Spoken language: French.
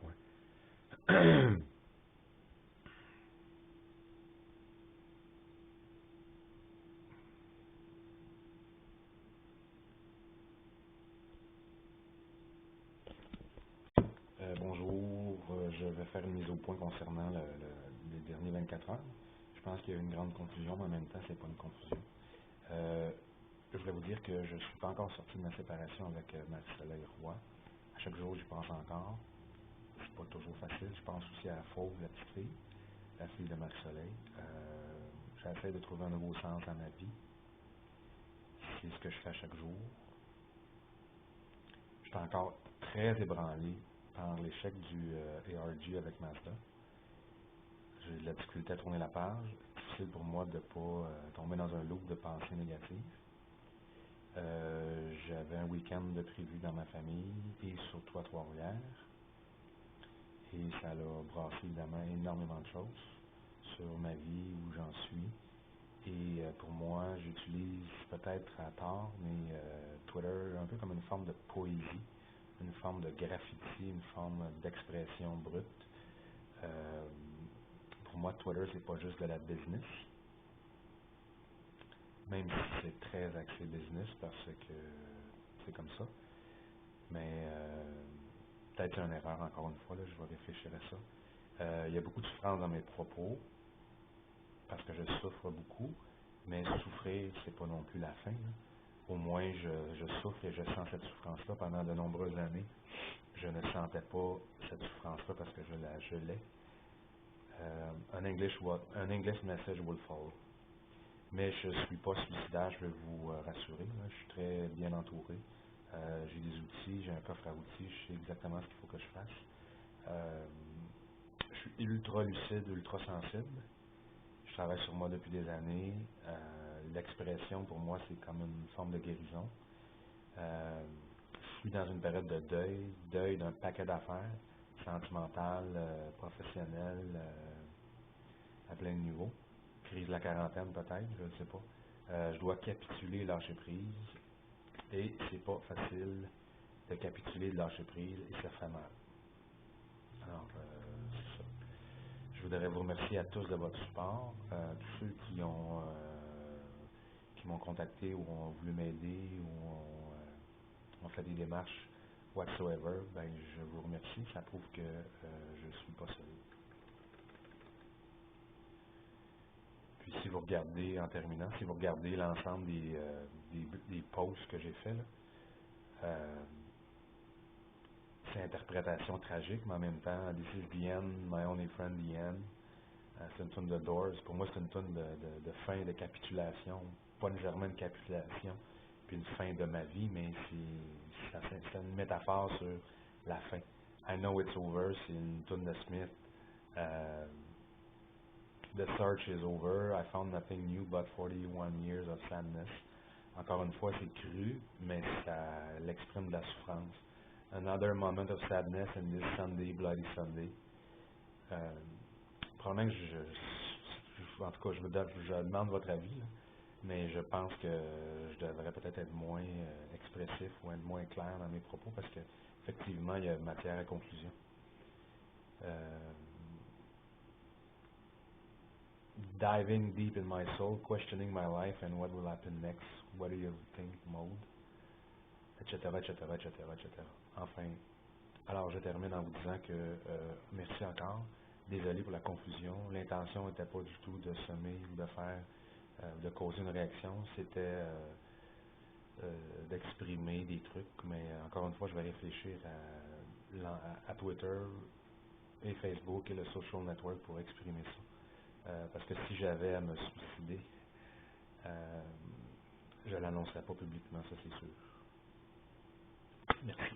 Ouais. Bonjour, je vais faire une mise au point concernant les derniers 24 heures. Je pense qu'il y a une grande confusion, mais en même temps, c'est pas une confusion. Je voulais vous dire que je ne suis pas encore sorti de ma séparation avec Marie-Soleil Roy. À chaque jour, j'y pense encore. C'est pas toujours facile. Je pense aussi à Fauve, la petite fille, la fille de Marie-Soleil. J'essaie de trouver un nouveau sens à ma vie. C'est ce que je fais à chaque jour. Je suis encore très ébranlé par l'échec du ARG avec Mazda. J'ai de la difficulté à tourner la page. C'est difficile pour moi de ne pas tomber dans un loop de pensée négative. J'avais un week-end de prévu dans ma famille et surtout à Trois-Rivières. Et ça a brassé évidemment énormément de choses sur ma vie, où j'en suis. Et pour moi, j'utilise peut-être à tort, mais Twitter un peu comme une forme de poésie, une forme de graffiti, une forme d'expression brute. Pour moi, Twitter, c'est pas juste de la business, même si c'est très axé business parce que c'est comme ça. Mais peut-être une erreur encore une fois, là, je vais réfléchir à ça. Il y a beaucoup de souffrance dans mes propos parce que je souffre beaucoup, mais souffrir, c'est pas non plus la fin, là. Au moins, je souffre et je sens cette souffrance-là pendant de nombreuses années. Je ne sentais pas cette souffrance-là parce que je l'ai. An English message will follow. Mais je ne suis pas suicidaire, je veux vous rassurer. Là. Je suis très bien entouré. J'ai des outils, j'ai un coffre à outils, je sais exactement ce qu'il faut que je fasse. Je suis ultra lucide, ultra sensible. Je travaille sur moi depuis des années. L'expression, pour moi, c'est comme une forme de guérison. Je suis dans une période de deuil d'un paquet d'affaires, sentimentales, professionnelles, à plein de niveaux. Crise de la quarantaine peut-être, je ne sais pas. Je dois capituler, lâcher prise, et c'est pas facile de capituler, de lâcher prise, et ça fait mal. Alors, c'est ça. Je voudrais vous remercier à tous de votre support, tous ceux qui m'ont contacté ou ont voulu m'aider ou ont fait des démarches whatsoever, ben, je vous remercie. Ça prouve que je ne suis pas seul. Puis si vous regardez, en terminant, si vous regardez l'ensemble des posts que j'ai faits, là, c'est interprétation tragique, mais en même temps, This is the end, my only friend, the end. C'est une tune de Doors. Pour moi, c'est une tune de fin, de capitulation. Pas nécessairement une capitulation, puis une fin de ma vie, mais c'est une métaphore sur la fin. I know it's over, c'est une tune de Smith. The search is over, I found nothing new but 41 years of sadness. Encore une fois, c'est cru, mais ça l'exprime de la souffrance. Another moment of sadness in this Sunday, Bloody Sunday. Probablement que en tout cas, je demande votre avis, là, mais je pense que je devrais peut-être être moins expressif ou être moins clair dans mes propos parce que effectivement, il y a matière à conclusion. Diving deep in my soul, questioning my life and what will happen next, what do you think mode, etc., etc., etc., etc. Enfin, alors je termine en vous disant que merci encore. Désolé pour la confusion. L'intention n'était pas du tout de semer ou de faire, de causer une réaction. C'était d'exprimer des trucs. Mais encore une fois, je vais réfléchir à Twitter et Facebook et le social network pour exprimer ça. Parce que si j'avais à me suicider, je ne l'annoncerais pas publiquement, ça c'est sûr. Merci.